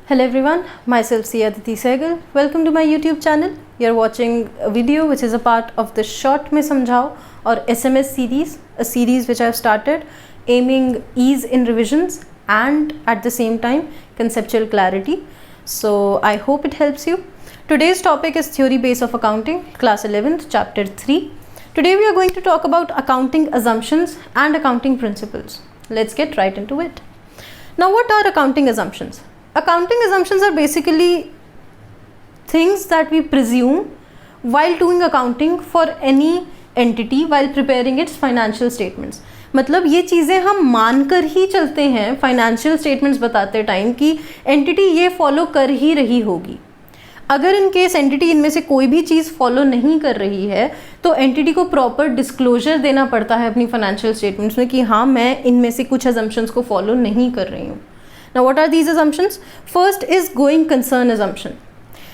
Hello everyone, myself Aditi Sehgal. Welcome to my YouTube channel. You're watching a video which is a part of the Short Mein Samjhao or SMS series, a series which I've started aiming ease in revisions and at the same time conceptual clarity. So I hope it helps you. Today's topic is Theory Base of Accounting, Class 11th, Chapter 3. Today we are going to talk about accounting assumptions and accounting principles. Let's get right into it. Now, what are accounting assumptions? Accounting assumptions are basically things that we presume while doing accounting for any entity while preparing its financial statements. मतलब ये चीज़ें हम मानकर ही चलते हैं financial statements बताते time कि entity ये फॉलो कर ही रही होगी. अगर इन केस एंटिटी इनमें से कोई भी चीज़ फॉलो नहीं कर रही है तो एंटिटी को प्रॉपर डिस्क्लोजर देना पड़ता है अपनी फाइनेंशियल स्टेटमेंट्स में कि हाँ मैं इनमें से कुछ असम्पशंस को फॉलो नहीं कर रही हूँ. Now what are these assumptions? First is going concern assumption.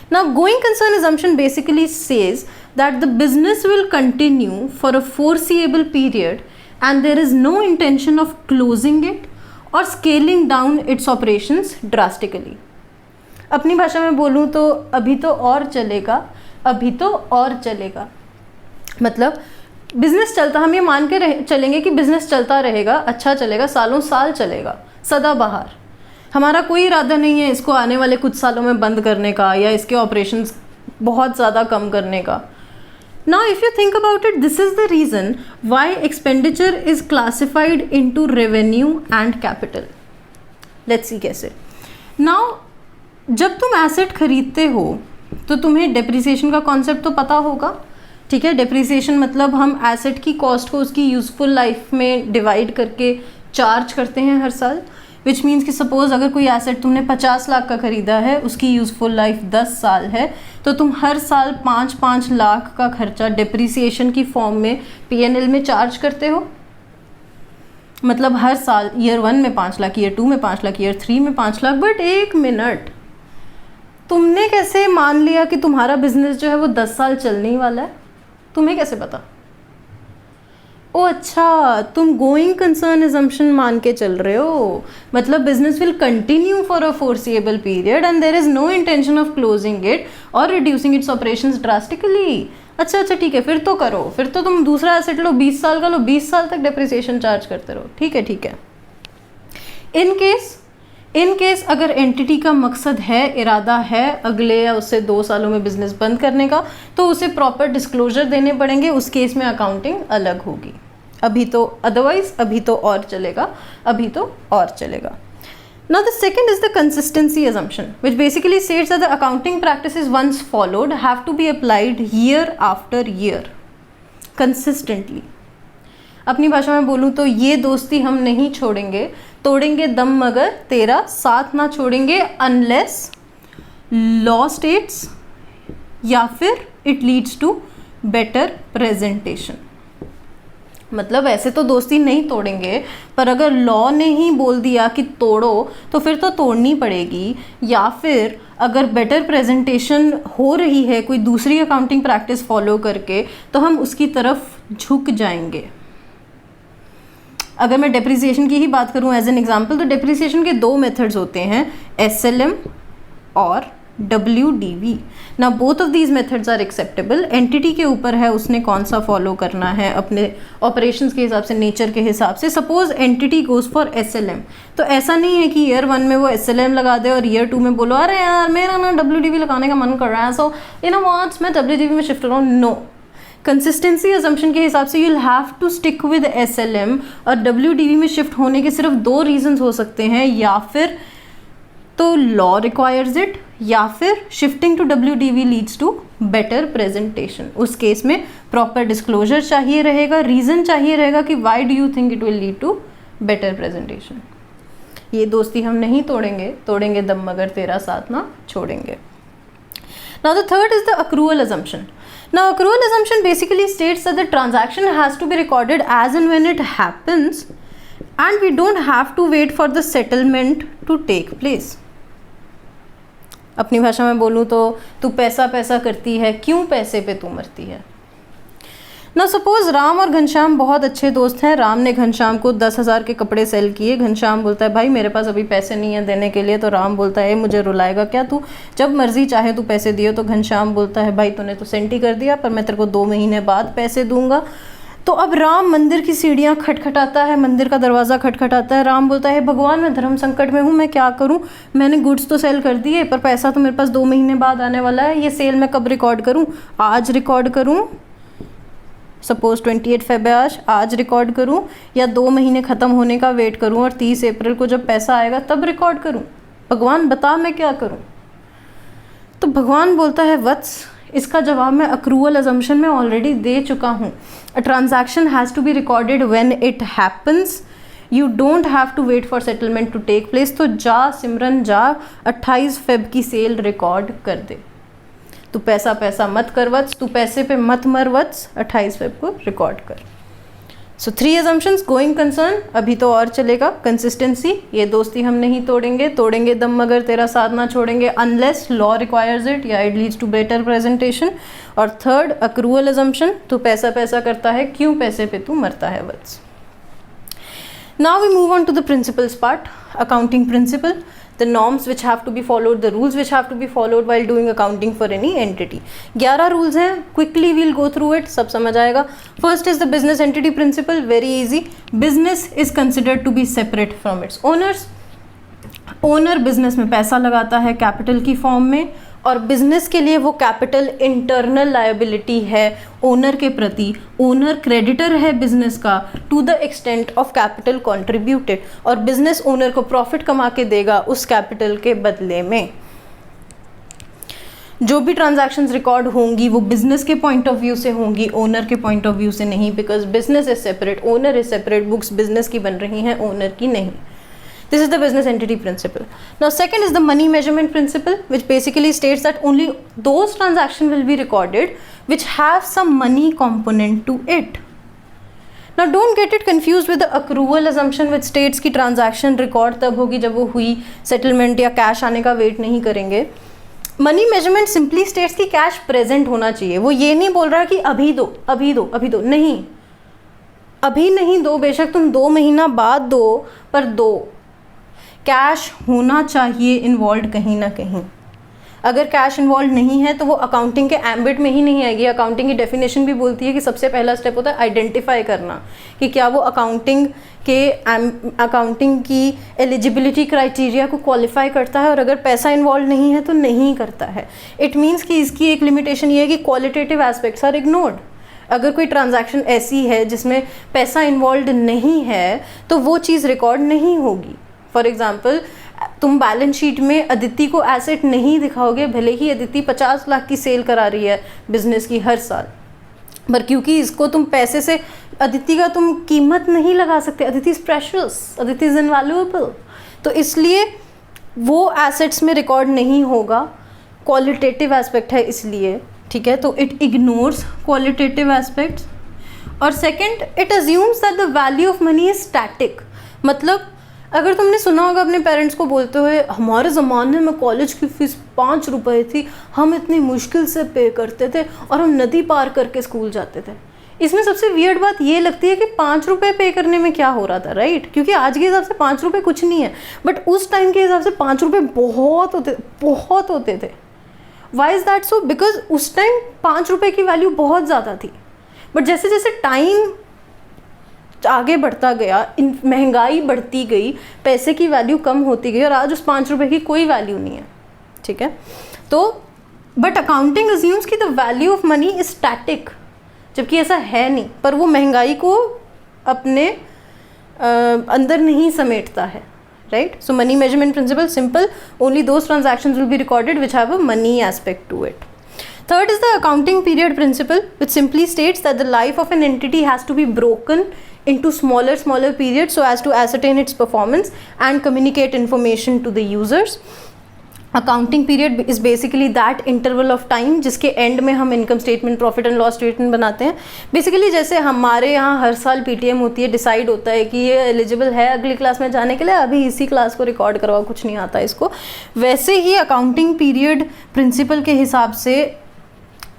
Now going concern assumption basically says that the business will continue for a foreseeable period and there is no intention of closing it or scaling down its operations drastically. अपनी भाषा में बोलूँ तो अभी तो और चलेगा, मतलब बिजनेस चलता, हम ये मान के चलेंगे कि बिजनेस चलता रहेगा, अच्छा चलेगा, सालों साल चलेगा, सदाबहार. हमारा कोई इरादा नहीं है इसको आने वाले कुछ सालों में बंद करने का या इसके ऑपरेशंस बहुत ज़्यादा कम करने का. Now if you think about it, this is the reason why expenditure is classified into revenue and capital. Let's see कैसे. Now जब तुम एसेट खरीदते हो तो तुम्हें डेप्रिसिएशन का कॉन्सेप्ट तो पता होगा, ठीक है. डेप्रिसिएशन मतलब हम एसेट की कॉस्ट को उसकी यूज़फुल लाइफ में डिवाइड करके चार्ज करते हैं हर साल. विच मीन्स कि सपोज़ अगर कोई एसेट तुमने 50 लाख का ख़रीदा है, उसकी यूज़फुल लाइफ 10 साल है, तो तुम हर साल 5-5 लाख का खर्चा डेप्रिसिएशन की फॉर्म में P&L में चार्ज करते हो. मतलब हर साल ईयर 1 में 5 लाख, ईयर 2 में 5 लाख, ईयर 3 में 5 लाख. बट एक मिनट, तुमने कैसे मान लिया कि तुम्हारा बिजनेस जो है वो 10 साल चलने ही वाला है? तुम्हें कैसे पता? ओ अच्छा, तुम गोइंग कंसर्न असम्पशन मान के चल रहे हो. मतलब business will continue for a foreseeable period and there is no intention of closing it और रिड्यूसिंग इट्स ऑपरेशंस ड्रास्टिकली. अच्छा ठीक है, फिर तो करो, फिर तो तुम दूसरा एसेट लो, 20 साल का लो, 20 साल तक डेप्रिसिएशन चार्ज करते रहो. ठीक है. इन केस अगर एंटिटी का मकसद है, इरादा है अगले या उससे 2 सालों में बिजनेस बंद करने का, तो उसे प्रॉपर डिस्क्लोजर देने पड़ेंगे. उस केस में अकाउंटिंग अलग होगी. अभी तो अदरवाइज अभी तो और चलेगा. Now the second is the consistency assumption, which basically states that the accounting practices once followed have to be applied year after year consistently. अपनी भाषा में बोलूँ तो ये दोस्ती हम नहीं छोड़ेंगे, तोड़ेंगे दम मगर तेरा साथ ना छोड़ेंगे unless law states या फिर it leads to better presentation. मतलब ऐसे तो दोस्ती नहीं तोड़ेंगे, पर अगर लॉ ने ही बोल दिया कि तोड़ो तो फिर तो तोड़नी पड़ेगी. या फिर अगर बेटर प्रेजेंटेशन हो रही है कोई दूसरी अकाउंटिंग प्रैक्टिस फॉलो करके तो हम उसकी तरफ झुक जाएंगे. अगर मैं डेप्रिसिएशन की ही बात करूं एज एन एग्जांपल, तो डेप्रिसिएशन के 2 मेथड्स होते हैं, SLM और WDV. ना both of these methods are acceptable. Entity के ऊपर है उसने कौन सा फॉलो करना है अपने ऑपरेशंस के हिसाब से, नेचर के हिसाब से. Suppose entity goes for SLM, तो ऐसा नहीं है कि ईयर 1 में वो SLM लगा दे और ईयर 2 में बोलो अरे यार मेरा ना WDV लगाने का मन कर रहा है, सो यू नो व्हाट मैं WDV में शिफ्ट करूँ. नो, कंसिस्टेंसी असम्पशन के हिसाब से you will have to stick with SLM. और WDV में शिफ्ट होने के सिर्फ 2 रीजंस हो सकते हैं, या फिर तो लॉ रिक्वायर्स इट या फिर shifting to WDV leads to better presentation. उस केस में प्रॉपर डिस्क्लोजर चाहिए रहेगा, रीज़न चाहिए रहेगा कि why do you think it will lead to better presentation. ये दोस्ती हम नहीं तोड़ेंगे दम मगर तेरा साथ ना छोड़ेंगे. Now the third is the accrual assumption. Now accrual assumption basically states that the transaction has to be recorded as and when it happens and we don't have to wait for the settlement to take place. अपनी भाषा में बोलूँ तो तू पैसा करती है, क्यों पैसे पे तू मरती है. ना सपोज राम और घनश्याम बहुत अच्छे दोस्त हैं, राम ने घनश्याम को 10,000 के कपड़े सेल किए, घनश्याम बोलता है भाई मेरे पास अभी पैसे नहीं है देने के लिए, तो राम बोलता है मुझे रुलाएगा क्या तू, जब मर्जी चाहे तू पैसे दियो। तो घनश्याम बोलता है भाई तूने तो सेंटी कर दिया, पर मैं तेरे को 2 महीने बाद पैसे दूंगा। तो अब राम मंदिर की सीढ़ियाँ खटखटाता है, मंदिर का दरवाज़ा खटखटाता है, राम बोलता है भगवान मैं धर्म संकट में हूँ, मैं क्या करूँ, मैंने गुड्स तो सेल कर दिए पर पैसा तो मेरे पास 2 महीने बाद आने वाला है, ये सेल मैं कब रिकॉर्ड करूँ, आज रिकॉर्ड करूँ, सपोज 28 फरवरी आज रिकॉर्ड करूं, या 2 महीने ख़त्म होने का वेट करूं और 30 अप्रैल को जब पैसा आएगा तब रिकॉर्ड करूं, भगवान बता मैं क्या करूं। तो भगवान बोलता है वत्स, इसका जवाब मैं अक्रूवल अजम्पशन में ऑलरेडी दे चुका हूं। A transaction has to be recorded when it happens, you don't have to wait for settlement to take place. तो जा सिमरन जा, 28 फेब की सेल रिकॉर्ड कर दे, तू पैसा मत कर वत्स, तू पैसे पे मत मर वत्स, 28 फेब को रिकॉर्ड कर। सो 3 assumptions, गोइंग कंसर्न अभी तो और चलेगा, कंसिस्टेंसी ये दोस्ती हम नहीं तोड़ेंगे दम मगर तेरा साथ ना छोड़ेंगे, अनलेस लॉ रिक्वायर्स इट या it leads to better presentation. और थर्ड अक्रूवल assumption, तू पैसा करता है, क्यों पैसे पे तू मरता है Vats. Now we move on to the principles part, accounting principle, the norms which have to be followed, the rules which have to be followed while doing accounting for any entity। 11 rules हैं, quickly we'll go through it, सब समझ आएगा। First is the business entity principle, very easy, business is considered to be separate from its owners। Owner business में पैसा लगाता है capital की form में, और बिजनेस के लिए वो कैपिटल इंटरनल लायबिलिटी है ओनर के प्रति, ओनर क्रेडिटर है बिजनेस का to the extent of capital contributed, और बिजनेस ओनर को प्रॉफिट कमा के देगा उस कैपिटल के बदले में। जो भी ट्रांजैक्शंस रिकॉर्ड होंगी वो बिजनेस के पॉइंट ऑफ व्यू से होंगी, ओनर के पॉइंट ऑफ व्यू से नहीं, because business is separate, owner is separate, books business की बन रही हैं, ओनर की नहीं। This is the business entity principle. Now second is the money measurement principle, which basically states that only those transactions will be recorded which have some money component to it. Now don't get it confused with the accrual assumption which states कि transaction record तब होगी जब वो हुई, settlement या cash आने का wait नहीं करेंगे। मनी मेजरमेंट सिंपली स्टेट्स कि कैश प्रेजेंट होना चाहिए, वो ये नहीं बोल रहा कि अभी दो अभी दो अभी दो, नहीं, अभी नहीं दो, बेशक तुम 2 महीना बाद दो, पर दो, कैश होना चाहिए इन्वॉल्व कहीं ना कहीं। अगर कैश इन्वॉल्व नहीं है तो वो अकाउंटिंग के एम्बिट में ही नहीं आएगी। अकाउंटिंग की डेफिनेशन भी बोलती है कि सबसे पहला स्टेप होता है आइडेंटिफाई करना कि क्या वो अकाउंटिंग की एलिजिबिलिटी क्राइटेरिया को क्वालिफाई करता है, और अगर पैसा इन्वॉल्व नहीं है तो नहीं करता है। इट मीन्स कि इसकी एक लिमिटेशन ये है कि क्वालिटेटिव एस्पेक्ट्स आर इग्नोर्ड। अगर कोई ट्रांजैक्शन ऐसी है जिसमें पैसा इन्वॉल्व नहीं है तो वो चीज़ रिकॉर्ड नहीं होगी। फॉर एग्जाम्पल, तुम बैलेंस शीट में अदिति को एसेट नहीं दिखाओगे, भले ही अदिति 50 लाख की सेल करा रही है बिजनेस की हर साल, पर क्योंकि इसको तुम पैसे से, अदिति का तुम कीमत नहीं लगा सकते, Aditi is precious, Aditi is invaluable, तो इसलिए वो एसेट्स में रिकॉर्ड नहीं होगा। क्वालिटेटिव एस्पेक्ट है इसलिए, ठीक है, तो इट इग्नोर्स क्वालिटेटिव एस्पेक्ट्स। और second, it assumes that the value of money is static. मतलब अगर तुमने सुना होगा अपने पेरेंट्स को बोलते हुए, हमारे ज़माने में कॉलेज की फ़ीस 5 रुपए थी, हम इतनी मुश्किल से पे करते थे और हम नदी पार करके स्कूल जाते थे। इसमें सबसे वियर्ड बात ये लगती है कि 5 रुपये पे करने में क्या हो रहा था, राइट? क्योंकि आज के हिसाब से 5 रुपये कुछ नहीं है, बट उस टाइम के हिसाब से 5 रुपये बहुत होते थे। Why is that so? Because उस टाइम 5 रुपये की वैल्यू बहुत ज़्यादा थी, बट जैसे जैसे टाइम आगे बढ़ता गया, महंगाई बढ़ती गई, पैसे की वैल्यू कम होती गई, और आज उस 5 रुपये की कोई वैल्यू नहीं है, ठीक है। तो बट अकाउंटिंग अज्यूम्स कि the value of money is static, जबकि ऐसा है नहीं, पर वो महंगाई को अपने अंदर नहीं समेटता है, right? So money measurement principle simple, only those transactions will be recorded which have a money aspect to it. Third is the accounting period principle, which simply states that the life of an entity has to be broken into smaller periods so as to ascertain its performance and communicate information to the users. Accounting period is basically that interval of time जिसके end में हम income statement, profit and loss statement बनाते हैं। Basically जैसे हमारे यहाँ हर साल PTM होती है, डिसाइड होता है कि ये एलिजिबल है अगली क्लास में जाने के लिए, अभी इसी क्लास को रिकॉर्ड करवाओ, कुछ नहीं आता इसको। वैसे ही अकाउंटिंग पीरियड प्रिंसिपल के हिसाब से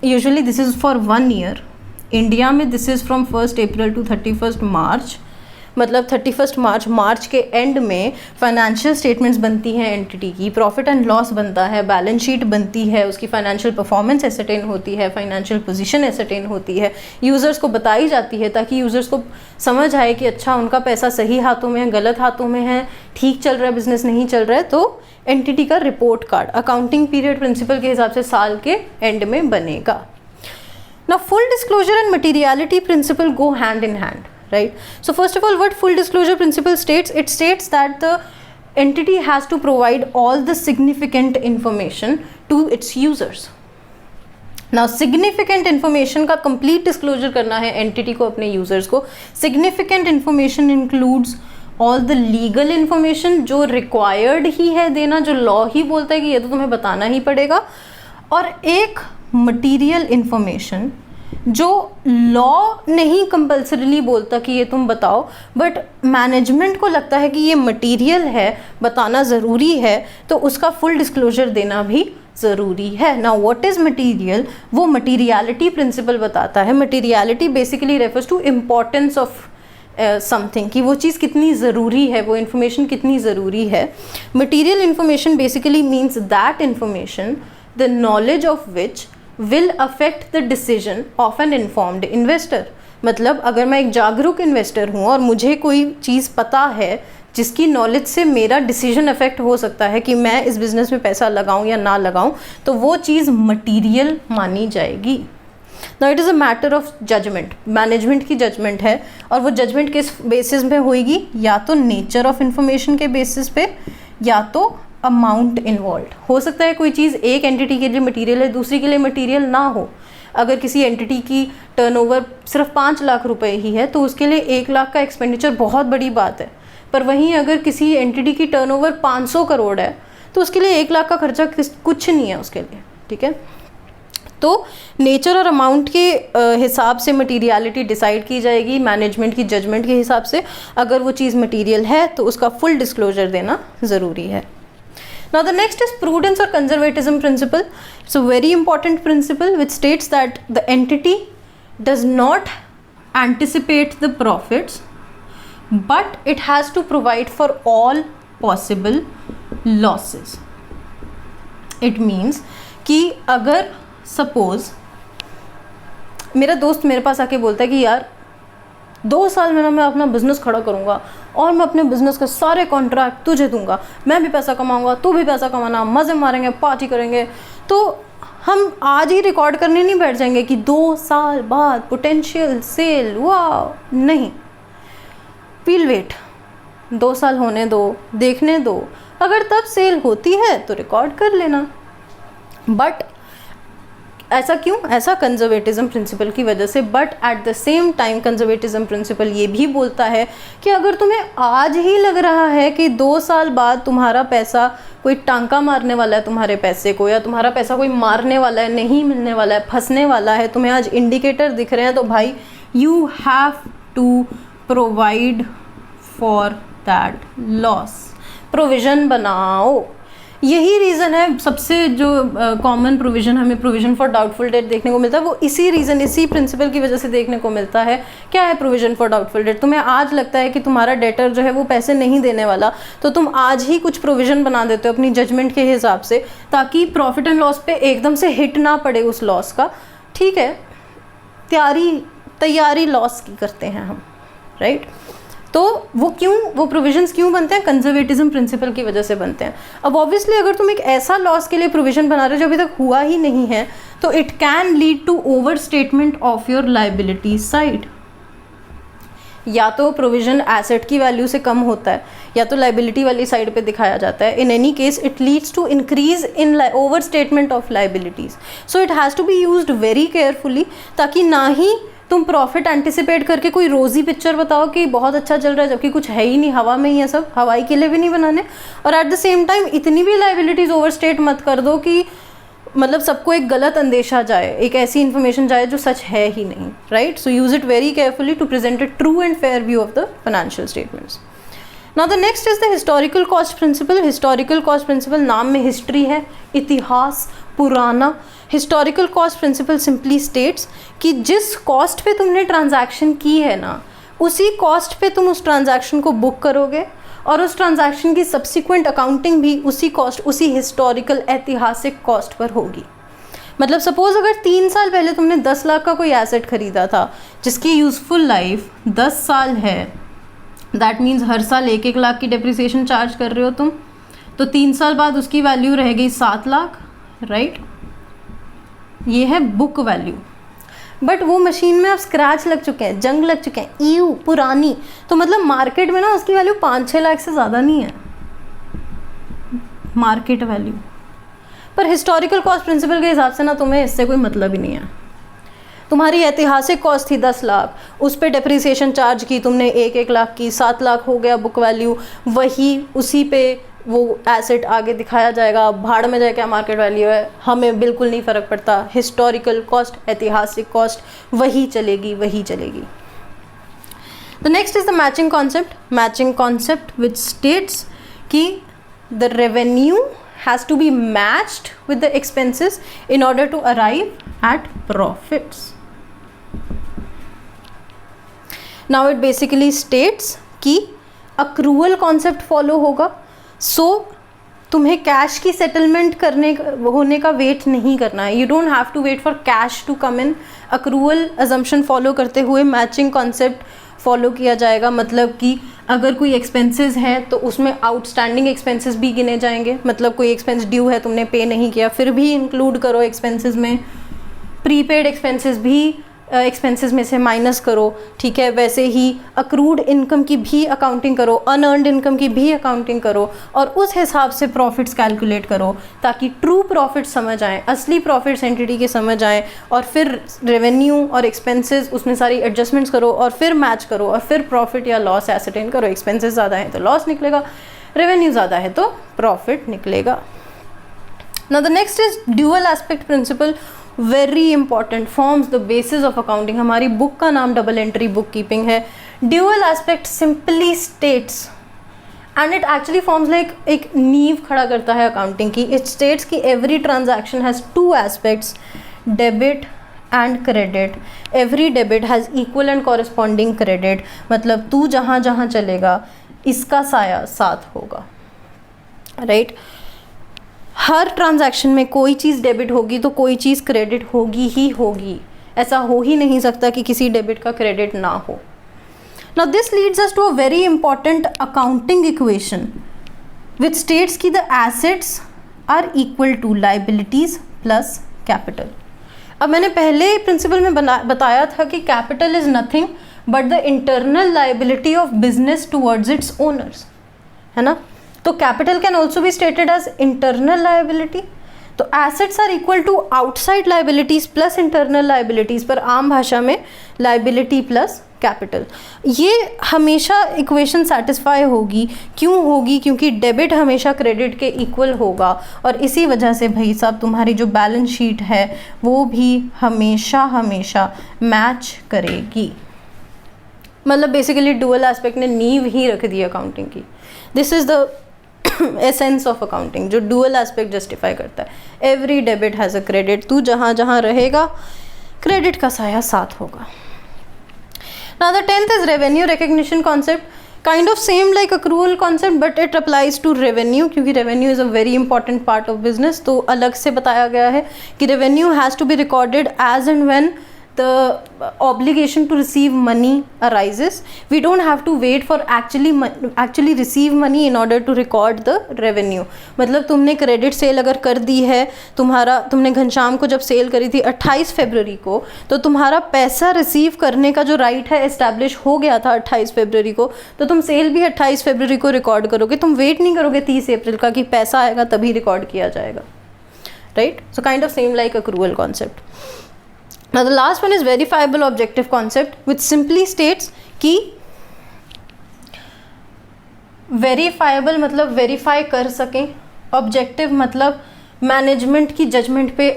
usually this is for 1 year, India में this is from 1 April to 31 March, मतलब 31 मार्च के एंड में फाइनेंशियल स्टेटमेंट्स बनती हैं एंटिटी की, प्रॉफिट एंड लॉस बनता है, बैलेंस शीट बनती है, उसकी फाइनेंशियल परफॉर्मेंस एसेटेन होती है, फाइनेंशियल पोजीशन एसेटेन होती है, यूज़र्स को बताई जाती है ताकि यूज़र्स को समझ आए कि अच्छा उनका पैसा सही हाथों में है, गलत हाथों में है, ठीक चल रहा है बिजनेस, नहीं चल रहा है। तो एंटिटी का report card accounting period principle के हिसाब से साल के एंड में बनेगा। Now full disclosure and materiality principle go hand in hand, right? So first of all, what full disclosure principle states? It states that the entity has to provide all the significant information to its users. Now significant information का complete disclosure करना है entity को अपने users को। Significant information includes all the legal information जो required ही है देना, जो law ही बोलता है कि ये तो तुम्हें बताना ही पड़ेगा, और एक मटीरियल इन्फॉर्मेशन जो लॉ नहीं कंपल्सरीली बोलता कि ये तुम बताओ, बट मैनेजमेंट को लगता है कि ये मटीरियल है, बताना ज़रूरी है, तो उसका फुल डिस्क्लोजर देना भी ज़रूरी है। Now what is material? वो मटीरियलिटी प्रिंसिपल बताता है। Materiality basically refers to importance of something, कि वो चीज़ कितनी ज़रूरी है, वो इन्फॉर्मेशन कितनी ज़रूरी है। Material information basically means that information the knowledge of which will affect the decision of an informed investor। मतलब अगर मैं एक जागरूक इन्वेस्टर हूँ और मुझे कोई चीज़ पता है जिसकी नॉलेज से मेरा डिसीजन अफेक्ट हो सकता है कि मैं इस बिज़नेस में पैसा लगाऊं या ना लगाऊं, तो वो चीज़ मटीरियल मानी जाएगी। Now it is a matter of judgement, management की जजमेंट है, और वो जजमेंट किस बेसिस पे होएगी? या तो नेचर ऑफ इंफॉर्मेशन के बेसिस पे, या तो अमाउंट इन्वॉल्व। हो सकता है कोई चीज़ एक एंटिटी के लिए मटेरियल है, दूसरी के लिए मटेरियल ना हो। अगर किसी एंटिटी की टर्नओवर सिर्फ 5 लाख रुपए ही है तो उसके लिए 1 लाख का एक्सपेंडिचर बहुत बड़ी बात है, पर वहीं अगर किसी एंटिटी की टर्नओवर 500 करोड़ है तो उसके लिए 1 लाख का खर्चा कुछ नहीं है उसके लिए, ठीक है। तो नेचर और अमाउंट के हिसाब से मटीरियलिटी डिसाइड की जाएगी, मैनेजमेंट की जजमेंट के हिसाब से। अगर वो चीज़ मटीरियल है तो उसका फुल डिस्क्लोजर देना ज़रूरी है। Now the next is prudence or conservatism principle. It's a very important principle which states that the entity does not anticipate the profits, but it has to provide for all possible losses. It means कि अगर suppose मेरा दोस्त मेरे पास आके बोलता है कि यार 2 साल में ना मैं अपना बिज़नेस खड़ा करूँगा और मैं अपने बिज़नेस के सारे कॉन्ट्रैक्ट तुझे दूंगा, मैं भी पैसा कमाऊँगा, तू भी पैसा कमाना, मज़े मारेंगे, पार्टी करेंगे। तो हम आज ही रिकॉर्ड करने नहीं बैठ जाएंगे कि 2 साल बाद पोटेंशियल सेल, वाह, नहीं, वील वेट, 2 साल होने दो, देखने दो, अगर तब सेल होती है तो रिकॉर्ड कर लेना। बट ऐसा क्यों? ऐसा कंजर्वेटिज्म प्रिंसिपल की वजह से। But at the same time conservatism principle ये भी बोलता है कि अगर तुम्हें आज ही लग रहा है कि 2 साल बाद तुम्हारा पैसा कोई टांका मारने वाला है तुम्हारे पैसे को, या तुम्हारा पैसा कोई मारने वाला है, नहीं मिलने वाला है, फंसने वाला है, तुम्हें आज इंडिकेटर दिख रहे हैं, तो भाई you have to provide for that loss, provision बनाओ। यही रीज़न है, सबसे जो कॉमन प्रोविज़न हमें प्रोविज़न फॉर डाउटफुल डेट देखने को मिलता है, वो इसी रीज़न, इसी प्रिंसिपल की वजह से देखने को मिलता है। क्या है प्रोविज़न फॉर डाउटफुल डेट? तुम्हें आज लगता है कि तुम्हारा डेटर जो है वो पैसे नहीं देने वाला, तो तुम आज ही कुछ प्रोविज़न बना देते हो अपनी जजमेंट के हिसाब से, ताकि प्रॉफिट एंड लॉस पे एकदम से हिट ना पड़े उस लॉस का, ठीक है। तैयारी लॉस की करते हैं हम, राइट। तो वो प्रोविजंस क्यों बनते हैं? कंजर्वेटिज्म प्रिंसिपल की वजह से बनते हैं। अब ऑब्वियसली अगर तुम एक ऐसा लॉस के लिए प्रोविजन बना रहे हो जो अभी तक हुआ ही नहीं है, तो it can lead to overstatement of your liability side. या तो प्रोविजन एसेट की वैल्यू से कम होता है, या तो लाइबिलिटी वाली साइड पे दिखाया जाता है। In any case it leads to increase in overstatement of liabilities. So it has to be used very carefully, ताकि ना ही तुम प्रॉफिट एंटिसिपेट करके कोई रोज़ी पिक्चर बताओ कि बहुत अच्छा चल रहा है, जबकि कुछ है ही नहीं, हवा में ही है सब, हवाई किले भी नहीं बनाने। और एट द सेम टाइम इतनी भी लाइबिलिटीज़ ओवरस्टेट मत कर दो कि मतलब सबको एक गलत अंदेशा जाए, एक ऐसी इन्फॉर्मेशन जाए जो सच है ही नहीं, right. So use it very carefully to present a true and fair view of the financial statements. Now the next is the historical cost principle. Historical cost principle, नाम में हिस्ट्री है, इतिहास, पुराना। Historical cost principle simply states कि जिस cost पे तुमने transaction की है ना, उसी कॉस्ट पे तुम उस ट्रांजैक्शन को बुक करोगे और उस ट्रांजैक्शन की सब्सिक्वेंट अकाउंटिंग भी उसी कॉस्ट, उसी हिस्टोरिकल ऐतिहासिक कॉस्ट पर होगी। मतलब सपोज अगर 3 साल पहले तुमने 10 लाख का कोई एसेट खरीदा था जिसकी यूज़फुल लाइफ 10 साल है, दैट मीन्स हर साल 1-1 लाख की डेप्रिसिएशन चार्ज कर रहे हो तुम, तो 3 साल बाद उसकी वैल्यू रह गई 7 लाख, राइट। ये है बुक वैल्यू। बट वो मशीन में अब स्क्रैच लग चुके हैं, जंग लग चुके हैं, ईयू पुरानी, तो मतलब मार्केट में ना उसकी वैल्यू 5-6 लाख से ज़्यादा नहीं है मार्केट वैल्यू। पर हिस्टोरिकल कॉस्ट प्रिंसिपल के हिसाब से ना तुम्हें इससे कोई मतलब ही नहीं है। तुम्हारी ऐतिहासिक कॉस्ट थी 10 लाख, उस पर डेप्रिसिएशन चार्ज की तुमने 1-1 लाख की, 7 लाख हो गया बुक वैल्यू, वही उसी पे वो एसेट आगे दिखाया जाएगा, भाड़ में जाए क्या मार्केट वैल्यू है, हमें बिल्कुल नहीं फ़र्क पड़ता। हिस्टोरिकल कॉस्ट, ऐतिहासिक कॉस्ट वही चलेगी, वही चलेगी। The next is the matching concept. Matching concept which states कि the revenue has to be matched with the expenses in order to arrive at profits. Now it basically states कि accrual concept follow होगा, so तुम्हें cash की settlement करने होने का wait नहीं करना है। You don't have to wait for cash to come in. Accrual assumption follow करते हुए मैचिंग कॉन्सेप्ट फॉलो किया जाएगा। मतलब कि अगर कोई एक्सपेंसेस है तो उसमें आउटस्टैंडिंग एक्सपेंसेस भी गिने जाएंगे। मतलब कोई एक्सपेंस ड्यू है, तुमने पे नहीं किया, फिर भी इंक्लूड करो एक्सपेंसेस में। प्रीपेड एक्सपेंसेस भी एक्सपेंसेस में से माइनस करो, ठीक है। वैसे ही अक्रूड इनकम की भी अकाउंटिंग करो, अनअर्नड इनकम की भी अकाउंटिंग करो और उस हिसाब से प्रॉफिट्स कैलकुलेट करो ताकि ट्रू प्रॉफिट समझ आएँ, असली प्रॉफिट्स एंटिटी के समझ आएँ। और फिर रेवेन्यू और एक्सपेंसेस उसमें सारी एडजस्टमेंट्स करो और फिर मैच करो और फिर प्रॉफिट या लॉस एसरटेन करो। एक्सपेंसेस ज़्यादा हैं तो लॉस निकलेगा, रेवेन्यू ज़्यादा है तो प्रॉफिट निकलेगा। Now the next is dual aspect principle, very important, forms the basis of accounting. हमारी बुक का नाम डबल एंट्री बुक कीपिंग है। Dual aspect simply states and it actually forms like एक नींव खड़ा करता है अकाउंटिंग की। इट स्टेट्स कि every transaction has 2 aspects, debit and credit. Every debit has equal and corresponding credit. मतलब तू जहाँ जहाँ चलेगा इसका साया साथ होगा, राइट। हर ट्रांजैक्शन में कोई चीज़ डेबिट होगी तो कोई चीज़ क्रेडिट होगी ही होगी। ऐसा हो ही नहीं सकता कि किसी डेबिट का क्रेडिट ना हो। Now this leads us to a very important accounting equation which states कि the assets are equal to liabilities plus capital. अब मैंने पहले प्रिंसिपल में बताया था कि capital is nothing but the internal liability of business towards its owners, है ना। तो capital can also be stated as internal liability. तो assets are equal to outside liabilities plus internal liabilities, पर आम भाषा में लाइबिलिटी प्लस कैपिटल। ये हमेशा इक्वेशन सेटिस्फाई होगी। क्यों होगी? क्योंकि डेबिट हमेशा क्रेडिट के इक्वल होगा और इसी वजह से भाई साहब तुम्हारी जो बैलेंस शीट है वो भी हमेशा हमेशा मैच करेगी। मतलब बेसिकली डुअल एस्पेक्ट ने नींव ही रख दी अकाउंटिंग की। This is the essence of accounting जो डुअल एस्पेक्ट जस्टिफाई करता है। Every debit has a credit, तू जहाँ जहाँ रहेगा क्रेडिट का साया साथ होगा। Now the 10th is revenue recognition concept, kind of same like accrual concept but it applies to revenue क्योंकि revenue is a very important part of business। तो अलग से बताया गया है कि revenue has to be recorded as and when the obligation to receive money arises. We don't have to wait for actually receive money in order to record the revenue। मतलब तुमने credit sale अगर कर दी है, तुमने घनश्याम को जब cell करी थी 28 फरवरी को, तो तुम्हारा पैसा रिसीव करने का जो राइट है एस्टैब्लिश हो गया था 28 फरवरी को, तो तुम सेल भी 28 फरवरी को रिकॉर्ड करोगे। तुम वेट नहीं करोगे 30 अप्रैल का कि पैसा आएगा तभी रिकॉर्ड किया जाएगा, right. So kind of same like accrual concept। Now the last one is verifiable objective concept which simply states कि verifiable मतलब वेरीफाई कर सकें, ऑब्जेक्टिव मतलब मैनेजमेंट की जजमेंट पे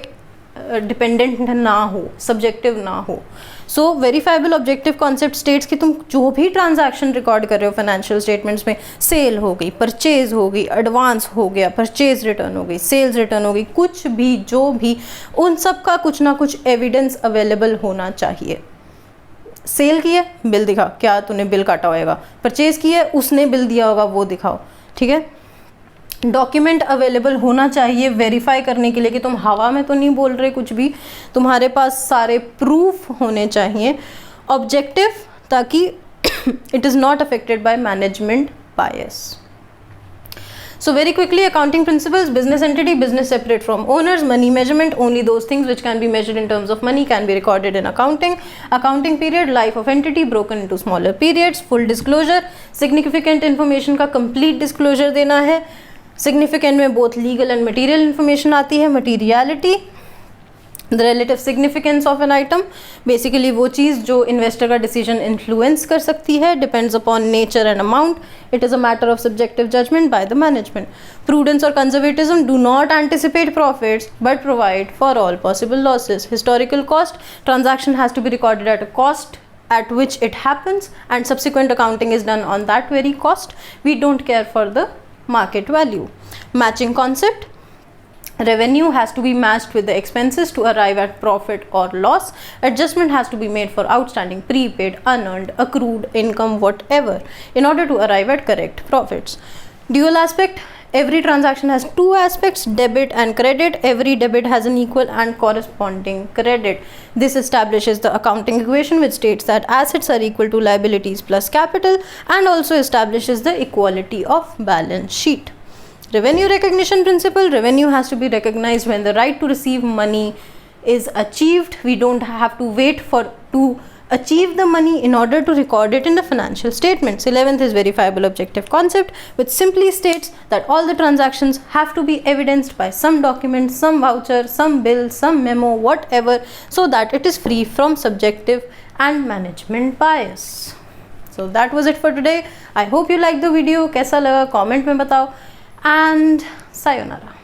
डिपेंडेंट ना हो, सब्जेक्टिव ना हो। सो वेरीफाइबल ऑब्जेक्टिव कॉन्सेप्ट स्टेट्स कि तुम जो भी ट्रांजैक्शन रिकॉर्ड कर रहे हो फाइनेंशियल स्टेटमेंट्स में, सेल हो गई, परचेज हो गई, एडवांस हो गया, परचेज रिटर्न हो गई, सेल्स रिटर्न हो गई, कुछ भी जो भी, उन सब का कुछ ना कुछ एविडेंस अवेलेबल होना चाहिए। सेल की है, बिल दिखा, क्या तूने बिल काटा होएगा, परचेज की है, उसने बिल दिया होगा, वो दिखाओ, ठीक है। डॉक्यूमेंट अवेलेबल होना चाहिए वेरीफाई करने के लिए कि तुम हवा में तो नहीं बोल रहे कुछ भी, तुम्हारे पास सारे प्रूफ होने चाहिए। ऑब्जेक्टिव, ताकि it is not affected by management bias. So very quickly, accounting principles: business entity, business separate from owners, money measurement, only those things which can be measured in terms of money can be recorded in accounting. Accounting period, life of entity broken into smaller periods, full disclosure, significant information का complete disclosure देना है। significant में both legal and material information आती है। materiality, the relative significance of an item, basically वो चीज़ जो investor का decision influence कर सकती है, depends upon nature and amount, it is a matter of subjective judgment by the management. Prudence or conservatism, do not anticipate profits but provide for all possible losses. Historical cost, transaction has to be recorded at a cost at which it happens and subsequent accounting is done on that very cost. We don't care for the market value. Matching concept, revenue has to be matched with the expenses to arrive at profit or loss. Adjustment has to be made for outstanding, prepaid, unearned, accrued income, whatever, in order to arrive at correct profits. Dual aspect, every transaction has two aspects, debit and credit. Every debit has an equal and corresponding credit. This establishes the accounting equation which states that assets are equal to liabilities plus capital, and also establishes the equality of balance sheet. Revenue recognition principle, revenue has to be recognized when the right to receive money is achieved. We don't have to wait to achieve the money in order to record it in the financial statements. 11th is verifiable objective concept, which simply states that all the transactions have to be evidenced by some document, some voucher, some bill, some memo, whatever, so that it is free from subjective and management bias. So that was it for today. I hope you liked the video. कैसा लगा comment में बताओ, and sayonara.